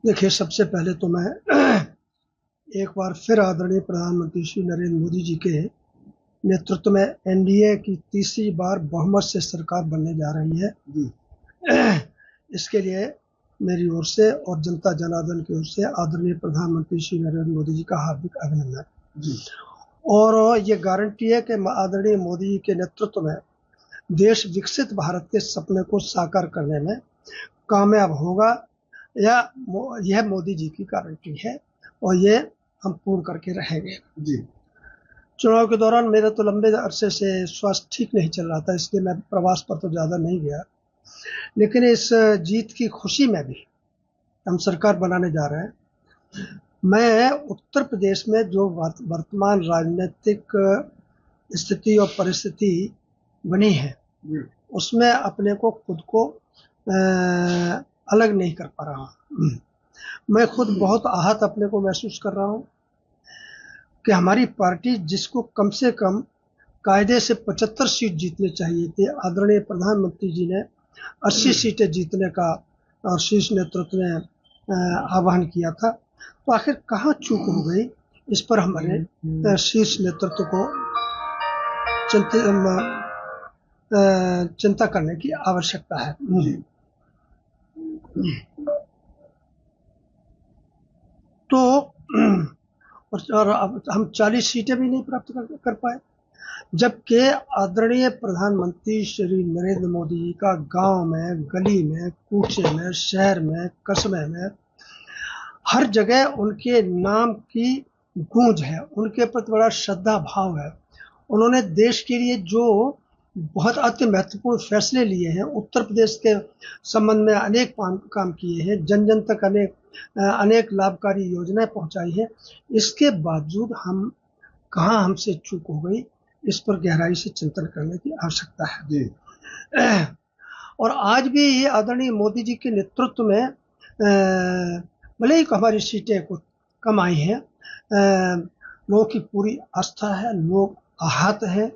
देखिए, सबसे पहले तो मैं एक बार फिर आदरणीय प्रधानमंत्री श्री नरेंद्र मोदी जी के नेतृत्व में एनडीए की तीसरी बार बहुमत से सरकार बनने जा रही है। इसके लिए मेरी ओर से और जनता जनार्दन की ओर से आदरणीय प्रधानमंत्री श्री नरेंद्र मोदी जी का हार्दिक अभिनंदन। और ये गारंटी है कि आदरणीय मोदी जी के नेतृत्व में देश विकसित भारत के सपने को साकार करने में कामयाब होगा। यह मोदी जी की गारंटी है और ये हम पूर्ण करके रहेंगे। चुनाव के दौरान मेरा तो लंबे अरसे से स्वास्थ्य ठीक नहीं चल रहा था, इसलिए मैं प्रवास पर तो ज़्यादा नहीं गया, लेकिन इस जीत की खुशी में भी हम सरकार बनाने जा रहे हैं। मैं उत्तर प्रदेश में जो वर्तमान राजनीतिक स्थिति और परिस्थिति बनी है उसमें अपने को खुद को अलग नहीं कर पा रहा हूँ। मैं खुद बहुत आहत अपने को महसूस कर रहा हूँ कि हमारी पार्टी, जिसको कम से कम कायदे से 75 सीट जीतने चाहिए थे, आदरणीय प्रधानमंत्री जी ने 80 सीटें जीतने का और शीर्ष नेतृत्व ने आह्वान किया था, तो आखिर कहाँ चूक हो गई, इस पर हमारे शीर्ष नेतृत्व को चिंता करने की आवश्यकता है। तो और अब हम 40 सीटें भी नहीं प्राप्त कर पाए, जबकि आदरणीय प्रधानमंत्री श्री नरेंद्र मोदी जी का गांव में, गली में, कूचे में, शहर में, कस्बे में हर जगह उनके नाम की गूंज है, उनके प्रति बड़ा श्रद्धा भाव है। उन्होंने देश के लिए जो बहुत अति महत्वपूर्ण फैसले लिए हैं, उत्तर प्रदेश के संबंध में अनेक काम किए हैं, जन जन तक अनेक लाभकारी योजनाएं पहुंचाई है, इसके बावजूद हम कहाँ हमसे चूक हो गई, इस पर गहराई से चिंतन करने की आवश्यकता है जी। और आज भी आदरणीय मोदी जी के नेतृत्व में भले ही हमारी सीटें कुछ कम आई हैं, लोगों की पूरी आस्था है, लोग आहत हैं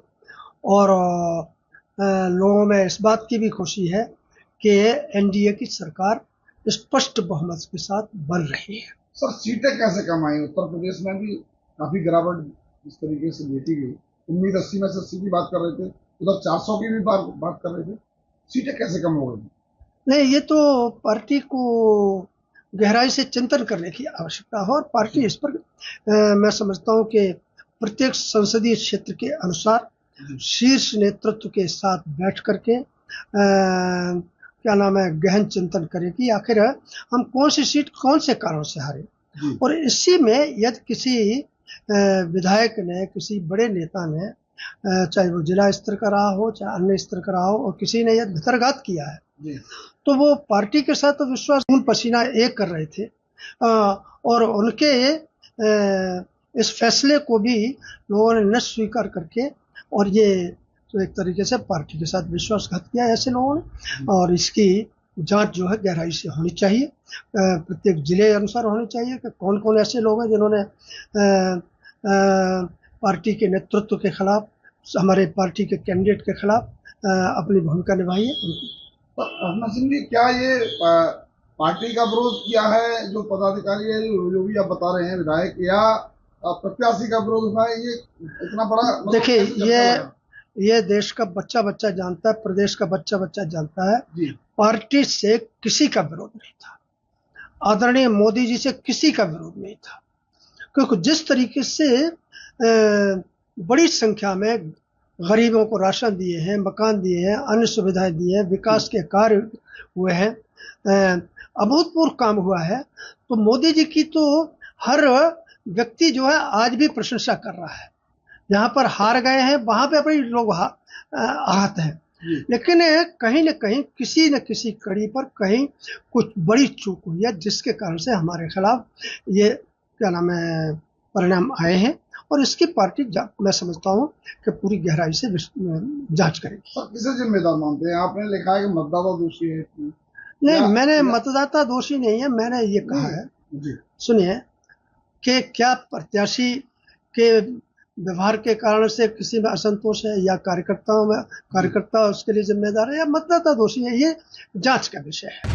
और लोगों में इस बात की भी खुशी है कि एनडीए की सरकार स्पष्ट बहुमत के साथ बन रही है। सर, सीटें कैसे कम आई? उत्तर प्रदेश में भी काफी गिरावट इस तरीके से देखी गई। उम्मीद 80 में से 80 की बात कर रहे थे, उधर 400 की भी बात कर रहे थे, सीटें कैसे कम हो गई? नहीं, ये तो पार्टी को गहराई से चिंतन करने की आवश्यकता है और पार्टी इस पर मैं समझता हूँ कि प्रत्येक संसदीय क्षेत्र के अनुसार शीर्ष नेतृत्व के साथ बैठ करके क्या नाम है, गहन चिंतन करें कि आखिर हम कौन सी सीट कौन से कारण से हारे। और इसी में यदि किसी विधायक ने, किसी बड़े नेता ने, चाहे वो जिला स्तर का रहा हो चाहे अन्य स्तर का रहा हो, और किसी ने यदि भितरघात किया है तो वो पार्टी के साथ तो विश्वास खून पसीना एक कर रहे थे और उनके इस फैसले को भी लोगों ने न स्वीकार करके और ये तो एक तरीके से पार्टी के साथ विश्वासघात किया ऐसे लोगों ने। और इसकी जांच जो है गहराई से होनी चाहिए, प्रत्येक जिले अनुसार होनी चाहिए कि कौन कौन ऐसे लोग हैं जिन्होंने पार्टी के नेतृत्व के खिलाफ, हमारे पार्टी के कैंडिडेट के खिलाफ अपनी भूमिका निभाई है। तो सिंह जी, क्या ये पार्टी का विरोध किया है जो पदाधिकारी है, जो भी आप बता रहे हैं विधायक, या प्रत्याशी का विरोध हुआ है? ये इतना बड़ा देखिए, ये देश का बच्चा बच्चा जानता है, प्रदेश का बच्चा बच्चा जानता है, पार्टी से किसी का विरोध नहीं था, आदरणीय मोदी जी से किसी का विरोध नहीं था, क्योंकि जिस तरीके से बड़ी संख्या में गरीबों को राशन दिए हैं, मकान दिए हैं, अन्य सुविधाएं दी हैं, विकास के कार्य हुए हैं, अभूतपूर्व काम हुआ है, तो मोदी जी की तो हर व्यक्ति जो है आज भी प्रशंसा कर रहा है। जहाँ पर हार गए हैं वहां पे अपने लोग आहत हैं, लेकिन कहीं न कहीं किसी न किसी कड़ी पर कहीं कुछ बड़ी चूक हुई है, जिसके कारण से हमारे खिलाफ ये क्या नाम है परिणाम आए हैं और इसकी पार्टी मैं समझता हूँ कि पूरी गहराई से जांच करेगी। किसे जिम्मेदार मानते हैं? आपने लिखा है कि मतदाता दोषी है। नहीं, मैंने मतदाता दोषी नहीं है, मैंने ये कहा है, सुनिए, कि क्या प्रत्याशी के व्यवहार के कारण से किसी में असंतोष है या कार्यकर्ता उसके लिए जिम्मेदार है या मतदाता दोषी है, ये जांच का विषय है।